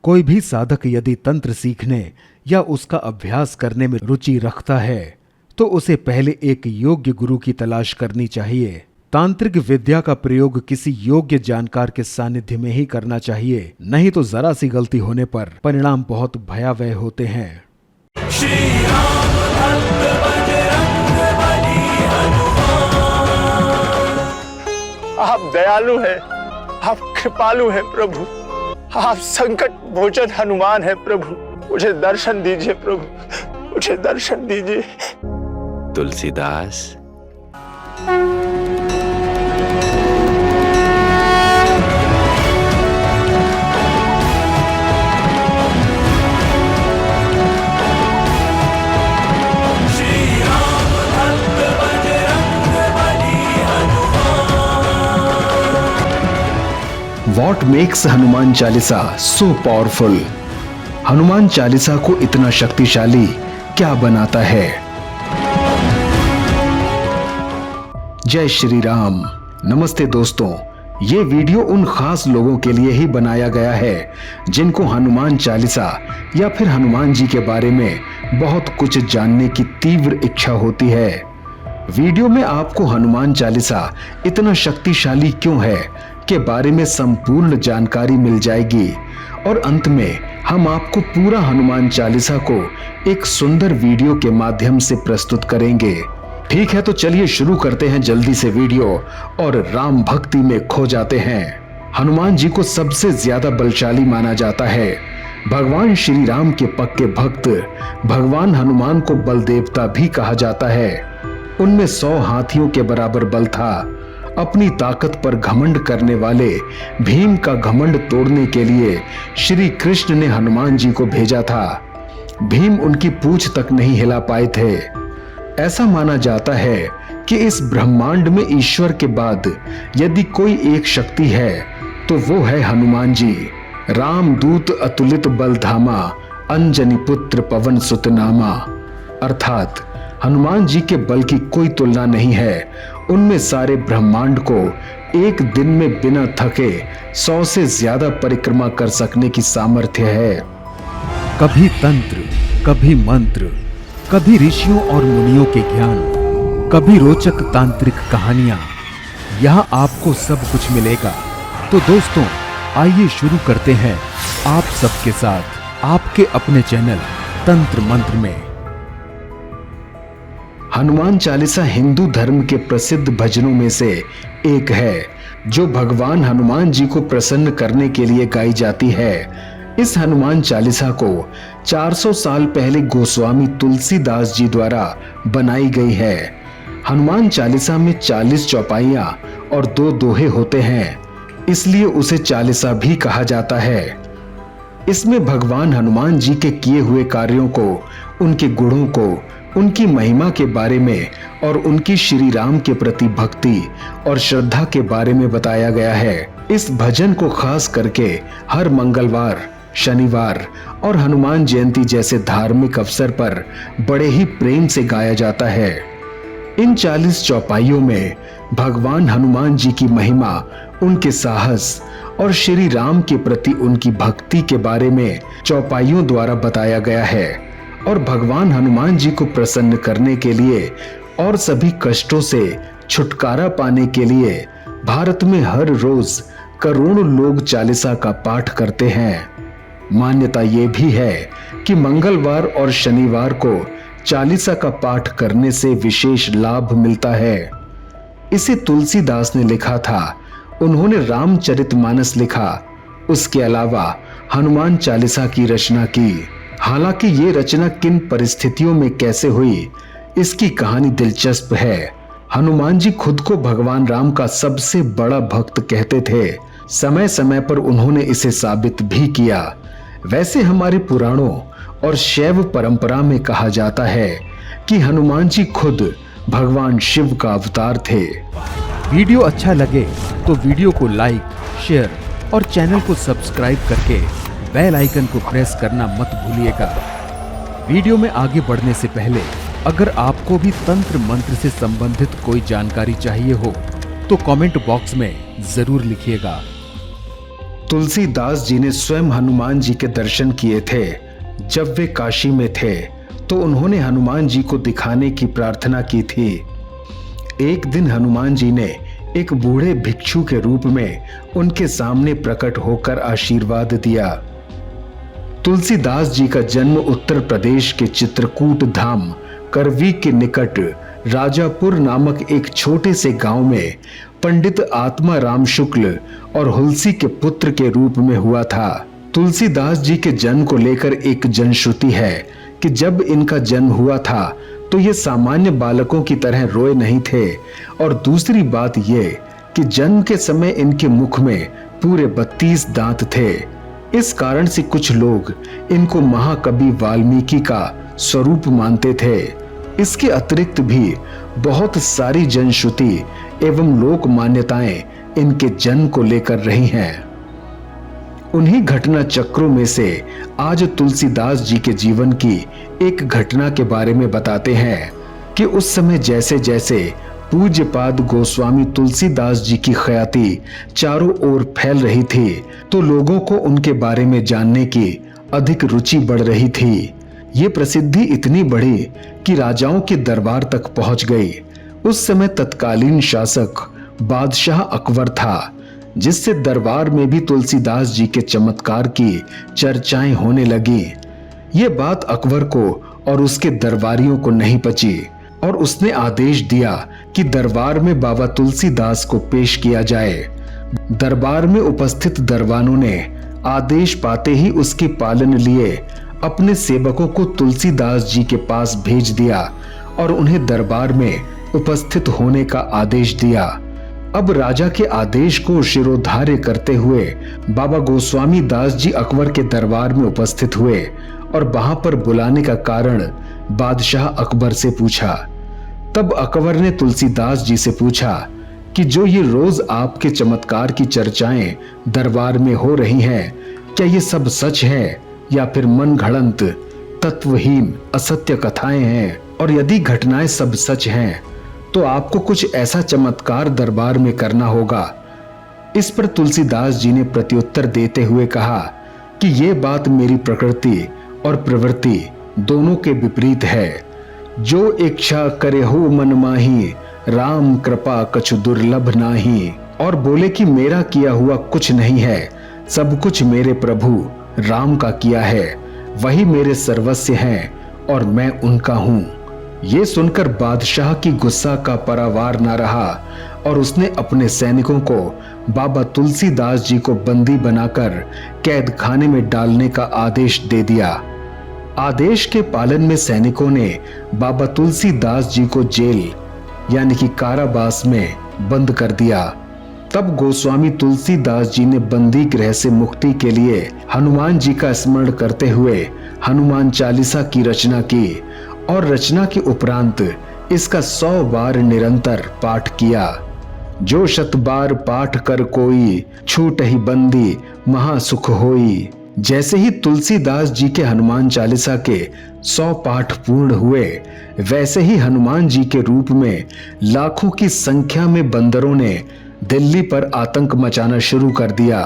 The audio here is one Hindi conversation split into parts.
कोई भी साधक यदि तंत्र सीखने या उसका अभ्यास करने में रुचि रखता है तो उसे पहले एक योग्य गुरु की तलाश करनी चाहिए। तांत्रिक विद्या का प्रयोग किसी योग्य जानकार के सानिध्य में ही करना चाहिए, नहीं तो जरा सी गलती होने पर परिणाम बहुत भयावह होते हैं। आप दयालु हैं, आप कृपालु हैं प्रभु, आप संकट भोजन हनुमान है प्रभु। मुझे दर्शन दीजिए प्रभु, मुझे दर्शन दीजिए। Tulsidas, What makes Hanuman Chalisa so powerful? Hanuman Chalisa को इतना शक्तिशाली क्या बनाता है? जय श्री राम। नमस्ते दोस्तों, ये वीडियो उन खास लोगों के लिए ही बनाया गया है जिनको हनुमान चालीसा या फिर हनुमान जी के बारे में बहुत कुछ जानने की तीव्र इच्छा होती है। वीडियो में आपको हनुमान चालीसा इतना शक्तिशाली क्यों है के बारे में संपूर्ण जानकारी मिल जाएगी और अंत में हम आपको पूरा हनुमान चालीसा को एक सुंदर वीडियो के माध्यम से प्रस्तुत करेंगे। ठीक है, तो चलिए शुरू करते हैं जल्दी से वीडियो और राम भक्ति में खो जाते हैं। हनुमान जी को सबसे ज्यादा बलशाली माना जाता है। भगवान श्री राम के पक्के भक्त भगवान हनुमान को बल देवता भी कहा जाता है। उनमें 100 हाथियों के बराबर बल था। अपनी ताकत पर घमंड करने वाले भीम का घमंड तोड़ने के लिए श्री कृष्ण ने हनुमान जी को भेजा था। भीम उनकी पूंछ तक नहीं हिला पाए थे। ऐसा माना जाता है कि इस ब्रह्मांड में ईश्वर के बाद यदि कोई एक शक्ति है तो वो है हनुमान जी। राम दूत अतुलित बल धामा, अंजनी पुत्र पवन सुत नामा। अर्थात हनुमान जी के बल की कोई तुलना नहीं है। उनमें सारे ब्रह्मांड को एक दिन में बिना थके 100 से ज्यादा परिक्रमा कर सकने की सामर्थ्य है। कभी तंत्र, कभी मंत्र, कभी ऋषियों और मुनियों के ज्ञान, कभी रोचक तांत्रिक कहानियां, यहाँ आपको सब कुछ मिलेगा। तो दोस्तों, आइए शुरू करते हैं आप सबके साथ आपके अपने चैनल तंत्र मंत्र में। हनुमान चालीसा हिंदू धर्म के प्रसिद्ध भजनों में से एक है जो भगवान हनुमान जी को प्रसन्न करने के लिए गाई जाती है। इस हनुमान चालीसा को 400 साल पहले गोस्वामी तुलसीदास जी द्वारा बनाई गई है। हनुमान चालीसा में 40 चौपाइयां और 2 दोहे होते हैं, इसलिए उसे चालीसा भी कहा जाता है। इसमें भगवान हनुमान जी के किए हुए कार्यों को, उनके गुणों को, उनकी महिमा के बारे में और उनकी श्री राम के प्रति भक्ति और श्रद्धा के बारे में बताया गया है। इस भजन को खास करके हर मंगलवार, शनिवार और हनुमान जयंती जैसे धार्मिक अवसर पर बड़े ही प्रेम से गाया जाता है। इन 40 चौपाइयों में भगवान हनुमान जी की महिमा, उनके साहस और श्री राम के प्रति उनकी भक्ति के बारे में चौपाइयों द्वारा बताया गया है। और भगवान हनुमान जी को प्रसन्न करने के लिए और सभी कष्टों से छुटकारा पाने के लिए भारत में हर रोज करोड़ों लोग चालीसा का पाठ करते हैं। मान्यता ये भी है कि मंगलवार और शनिवार को चालीसा का पाठ करने से विशेष लाभ मिलता है। इसे तुलसीदास ने लिखा था। उन्होंने रामचरितमानस लिखा। उसके अलावा हनुमान चालीसा की रचना की। हालांकि ये रचना किन परिस्थितियों में कैसे हुई, इसकी कहानी दिलचस्प है। हनुमान जी खुद को भगवान राम का सबसे बड़ा भक्त कहते थे। समय समय पर उन्होंने इसे साबित भी किया। वैसे हमारे पुराणों और शैव परंपरा में कहा जाता है कि हनुमान जी खुद भगवान शिव का अवतार थे। वीडियो अच्छा लगे तो वीडियो को लाइक, शेयर और चैनल को सब्सक्राइब करके बेल आइकन को प्रेस करना मत भूलिएगा। वीडियो में आगे बढ़ने से पहले अगर आपको भी तंत्र मंत्र से संबंधित कोई जानकारी चाहिए हो तो कमेंट बॉक्स में जरूर लिखिएगा। तुलसीदास जी ने स्वयं हनुमान जी के दर्शन किए थे। जब वे काशी में थे तो उन्होंने हनुमान जी को दिखाने की प्रार्थना की थी। एक दिन हनुमान जी ने एक बूढ़े भिक्षु के रूप में उनके सामने प्रकट होकर आशीर्वाद दिया। तुलसीदास जी का जन्म उत्तर प्रदेश के चित्रकूट धाम करवी के निकट राजापुर नामक एक छोटे से गांव में पंडित आत्मा राम शुक्ल और हुलसी के पुत्र के रूप में हुआ था। तुलसीदास जी के जन्म को लेकर एक जनश्रुति है कि जब इनका जन्म हुआ था तो ये सामान्य बालकों की तरह रोए नहीं थे, और दूसरी बात ये कि जन्म के समय इनके मुख में पूरे 32 दांत थे। इस कारण से कुछ लोग इनको महाकवि वाल्मीकि का स्वरूप मानते थे। इसके अतिरिक्त भी बहुत सारी जनश्रुति एवं लोक मान्यताएं इनके जन्म को लेकर रही हैं। उन्हीं घटना चक्रों में से आज तुलसीदास जी के जीवन की एक घटना के बारे में बताते हैं कि उस समय जैसे जैसे पूज्यपाद गोस्वामी तुलसीदास जी की ख्याति चारों ओर फैल रही थी तो लोगों को उनके बारे में जानने की अधिक रुचि बढ़ रही थी। ये प्रसिद्धि इतनी बढ़ी कि राजाओं के दरबार तक पहुंच गई। उस समय तत्कालीन शासक बादशाह अकबर था, जिससे दरबार में भी तुलसीदास जी के चमत्कार की चर्चाएं होने लगी। ये बात अकबर को और उसके दरबारियों को नहीं पची और उसने आदेश दिया कि दरबार में बाबा तुलसीदास को पेश किया जाए। दरबार में उपस्थित दरबानों ने आदेश पाते ही उसके पालन लिए अपने सेवकों को तुलसीदास जी के पास भेज दिया और उन्हें दरबार में उपस्थित होने का आदेश दिया। अब राजा के आदेश को शिरोधार्य करते हुए बाबा गोस्वामी दास जी अकबर के दरबार में उपस्थित हुए और वहां पर बुलाने का कारण बादशाह अकबर से पूछा। तब अकबर ने तुलसीदास जी से पूछा कि जो ये रोज आपके चमत्कार की चर्चाएं दरबार में हो रही हैं, क्या ये सब सच है या फिर मन घड़ंत तत्वहीन असत्य कथाएं हैं? और यदि घटनाएं सब सच हैं तो आपको कुछ ऐसा चमत्कार दरबार में करना होगा। इस पर तुलसीदास जी ने प्रत्युत्तर देते हुए कहा कि ये बात मेरी प्रकृति और प्रवृत्ति दोनों के विपरीत है। जो इच्छा करे हो मन माही, राम कृपा कछु दुर्लभ नाही। और बोले कि मेरा किया हुआ कुछ नहीं है, सब कुछ मेरे प्रभु राम का किया है, वही मेरे सर्वस्व हैं और मैं उनका हूं। ये सुनकर बादशाह की गुस्सा का परावार न रहा और उसने अपने सैनिकों को बाबा तुलसीदास जी को बंदी बनाकर कैद खाने में डालने का आदेश दे दिया। आदेश के पालन में सैनिकों ने बाबा तुलसीदास जी को जेल यानी कि कारावास में बंद कर दिया। तब गोस्वामी तुलसीदास जी ने बंदी गृह से मुक्ति के लिए हनुमान जी का स्मरण करते हुए हनुमान चालीसा की रचना की और रचना के उपरांत इसका 100 बार निरंतर पाठ किया। जो 100 बार पाठ कर कोई, छूट ही बंदी महासुख होई। जैसे ही तुलसीदास जी के हनुमान चालीसा के 100 पाठ पूर्ण हुए, वैसे ही हनुमान जी के रूप में लाखों की संख्या में बंदरों ने दिल्ली पर आतंक मचाना शुरू कर दिया।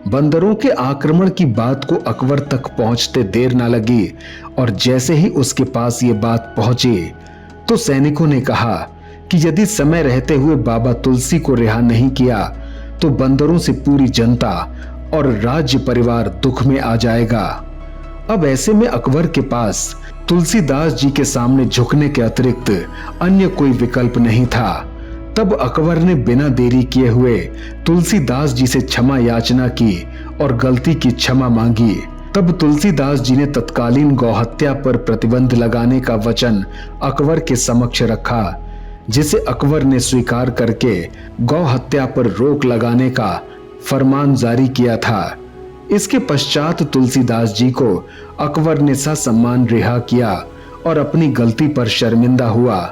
बंदरों के आक्रमण की बात को अकबर तक पहुंचते देर न लगी और जैसे ही उसके पास ये बात पहुंची तो सैनिकों ने कहा कि यदि समय रहते हुए बाबा तुलसी को रिहा नहीं किया तो बंदरों से पूरी जनता और राज्य परिवार दुख में आ जाएगा। अब ऐसे में अकबर के पास तुलसीदास जी के सामने झुकने के अतिरिक्त अन्य कोई विकल्प नहीं था। तब अकबर ने बिना देरी किए हुए तुलसीदास जी से क्षमा याचना की और गलती की क्षमा मांगी। तब तुलसीदास जी ने तत्कालीन गौहत्या पर प्रतिबंध लगाने का वचन अकबर के समक्ष रखा, जिसे अकबर ने स्वीकार करके गौहत्या पर रोक लगाने का फरमान जारी किया था। इसके पश्चात तुलसीदास जी को अकबर ने ससम्मान रिहा किया और अपनी गलती पर शर्मिंदा हुआ।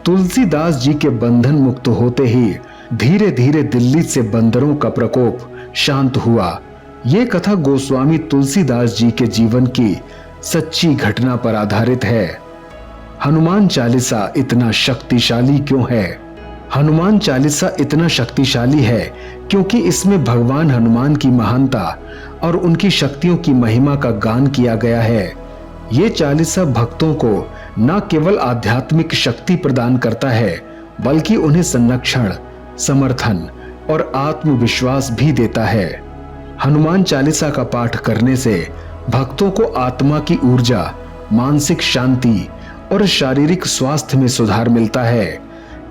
तुलसीदास जी के बंधन मुक्त होते ही धीरे धीरे दिल्ली से बंदरों का प्रकोप शांत हुआ। ये कथा गोस्वामी तुलसीदास जी के जीवन की सच्ची घटना पर आधारित है। हनुमान चालीसा इतना शक्तिशाली क्यों है? हनुमान चालीसा इतना शक्तिशाली है क्योंकि इसमें भगवान हनुमान की महानता और उनकी शक्तियों की महिमा का गान किया गया है। ये चालीसा भक्तों को न केवल आध्यात्मिक शक्ति प्रदान करता है बल्कि उन्हें संरक्षण, समर्थन और आत्मविश्वास भी देता है। हनुमान चालीसा का पाठ करने से भक्तों को आत्मा की ऊर्जा, मानसिक शांति और शारीरिक स्वास्थ्य में सुधार मिलता है।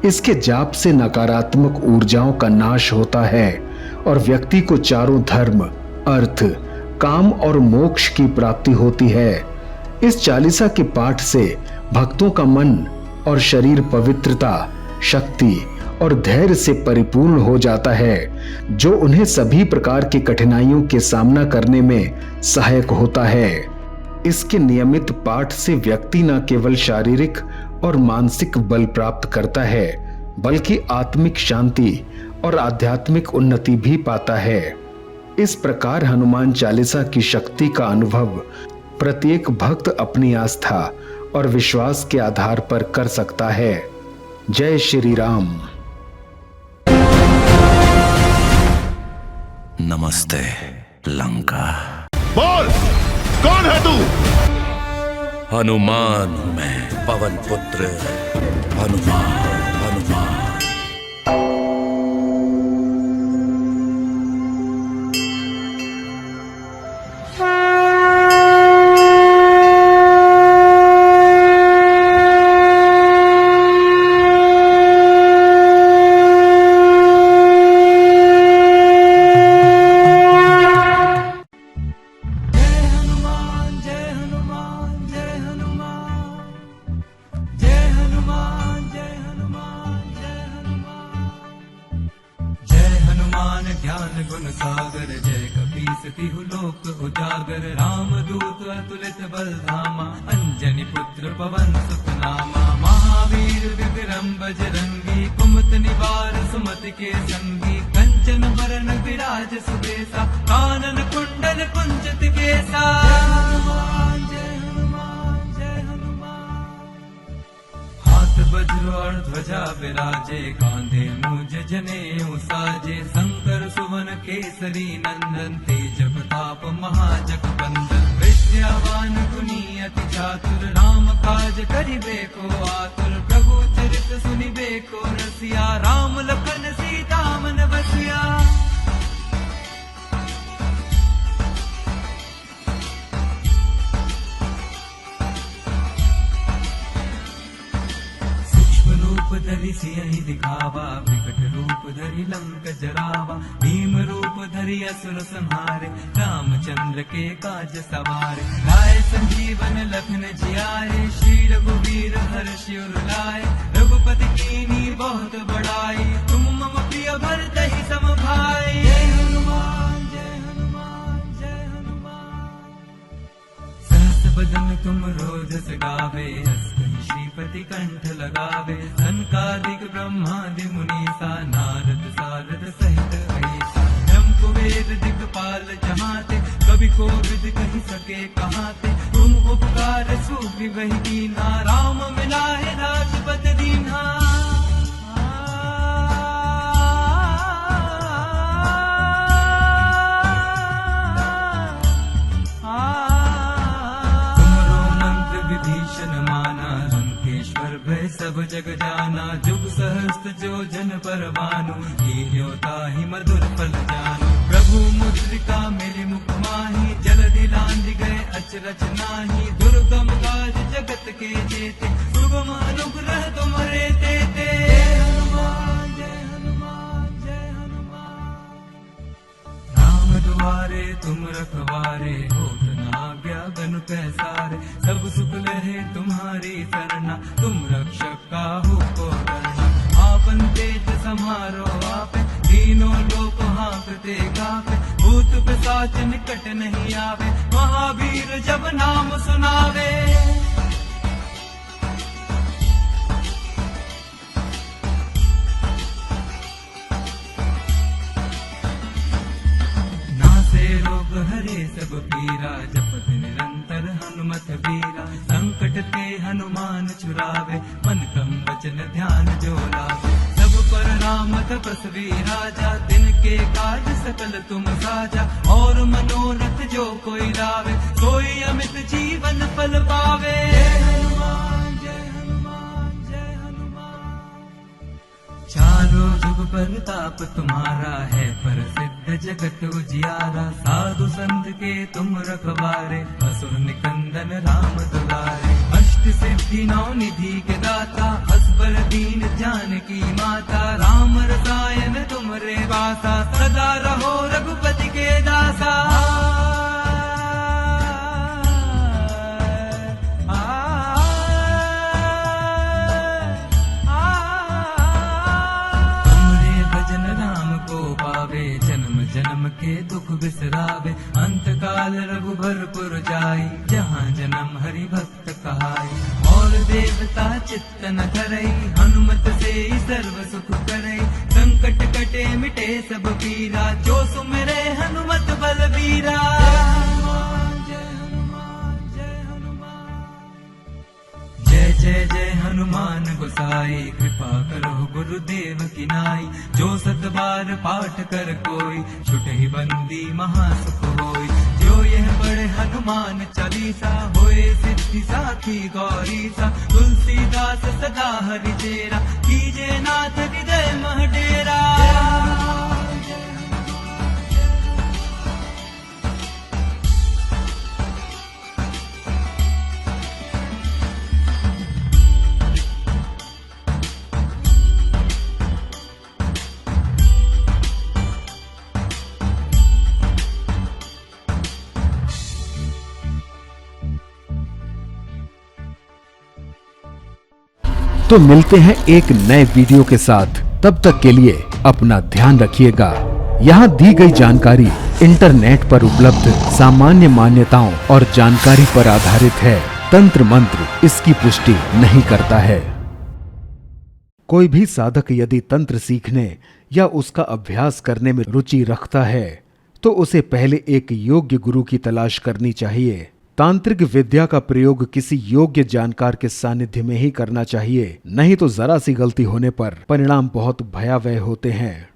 इसके जाप से नकारात्मक ऊर्जाओं का नाश होता है और व्यक्ति को चारों धर्म, अर्थ, काम और मोक्ष की प्राप्ति होती है। इस चालीसा के पाठ से भक्तों का मन और शरीर पवित्रता, शक्ति और धैर्य से परिपूर्ण हो जाता है, जो उन्हें सभी प्रकार की कठिनाइयों के सामना करने में सहायक होता है। इसके नियमित पाठ से व्यक्ति न केवल शारीरिक और मानसिक बल प्राप्त करता है बल्कि आत्मिक शांति और आध्यात्मिक उन्नति भी पाता है। इस प्रकार हनुमान चालीसा की शक्ति का अनुभव प्रत्येक भक्त अपनी आस्था और विश्वास के आधार पर कर सकता है। जय श्री राम। नमस्ते लंका। बोल, कौन है तू? हनुमान हूं मैं, पवन पुत्र हनुमान। हनुमान ज्ञान गुण सागर, जय कपीस तिहु लोक उजागर। राम दूत अतुलित बल धामा, अंजनी पुत्र पवन सुत नामा। महावीर विक्रम बजरंगी, कुमत निवार सुमति के संगी। कंचन बरन विराज सुबेसा, कानन कुंडल कुंचित केसा। जय हनुमान जय हनुमान। हाथ वज्र और ध्वजा विराजे, कांधे मूंज जनेऊ साजे। शंकर सुवन केसरी नंदन, तेज प्रताप महाजगवंदन। विद्यावान गुणी अति चातुर, राम काज करिबे को आतुर। प्रभु चरित सुनिबे को रसिया, राम लखन सीता मन बसिया। धरि सियहि दिखावा, विकट रूप धरि लंक जरावा। भीम रूप धरि असुर संहारे, रामचंद्र के काज सवारे। लाए संजीवन लखन जियाए, श्री रघुवीर हर्षि उर लाए। रघुपति कीन्ही बहुत बड़ाई, तुम मम प्रिय भरतहि सम भाई। जय हनुमान जय हनुमान जय हनुमान। सहस बदन तुम रोजस गावे, श्रीपति कंठ लगावे। सनकादिक ब्रह्मादि मुनीसा, नारद सारद सहित ऐसा। ब्रह्म कुबेर दिक्पाल जहाते, कवि कोविद कहि सके कहाते। तुम उपकार सुग्रीव कीन्हा, राम मिलाए राजपद दीन्हा। सब जग जाना, जुग सहस्त्र जो जन पर भानु। लील्यो ताहि मधुर फल जानु, प्रभु मुद्रिका मेरे मुख माही। जलधि लांघ गए अचरज नाही, दुर्गम काज जगत के जेते। सुगम अनुग्रह तुम्हारे तेते। जय हनुमान जय हनुमान जय हनुमान। राम दुआरे तुम रखवारे, होत न आज्ञा गनु पैसारे। सब सुख लहे तुम्हारी सरना, तुम रक्षक काहू को डरना। आपन तेज समारो आपे, तीनों लोक हाँकते गापे। भूत पिशाच निकट नहीं आवे, महावीर जब नाम सुनावे। रोग हरे सब पीरा, जपत निरंतर हनुमत बीरा। संकट ते हनुमान छुड़ावे, मन क्रम वचन ध्यान जो लावे। सब पर राम तपस्वी राजा, तिनके काज सकल तुम साजा। और मनोरथ जो कोई लावे, सोई अमित जीवन फल पावे। जय हनुमान जय हनुमान जय हनुमान। चारों जुग परताप तुम्हारा है, प्रसिद्ध जगत उजियारा। साधु संत के तुम रखवारे, असुर निकंदन राम दुलारे। अष्ट सिद्धि नौ निधि के दाता, असबर दीन जानकी माता। राम रसायन तुमरे वासा, सदा रहो रघुपति के दासा। जन्म जन्म के दुख बिसरावे, अंत काल रघुबरपुर जाई। जहाँ जन्म हरि भक्त कहाई। और देवता चित्त न धरई, हनुमत से सर्व सुख करई। संकट कटे मिटे सब पीरा, जो सुमिरे हनुमत बलबीरा। जय जय हनुमान गोसाई, कृपा करो गुरुदेव की नाई। जो सत बार पाठ कर कोई, छुटहि बंदी महासुख होई। जो यह पढ़े हनुमान चालीसा, होए सिद्धि साखी गौरीसा। तुलसीदास सदा हरि चेरा, कीजे नाथ हृदय मह डेरा। तो मिलते हैं एक नए वीडियो के साथ, तब तक के लिए अपना ध्यान रखिएगा। यहाँ दी गई जानकारी इंटरनेट पर उपलब्ध सामान्य मान्यताओं और जानकारी पर आधारित है। तंत्र मंत्र इसकी पुष्टि नहीं करता है। कोई भी साधक यदि तंत्र सीखने या उसका अभ्यास करने में रुचि रखता है, तो उसे पहले एक योग्य गुरु की तलाश करनी चाहिए। तांत्रिक विद्या का प्रयोग किसी योग्य जानकार के सानिध्य में ही करना चाहिए, नहीं तो जरा सी गलती होने पर परिणाम बहुत भयावह होते हैं।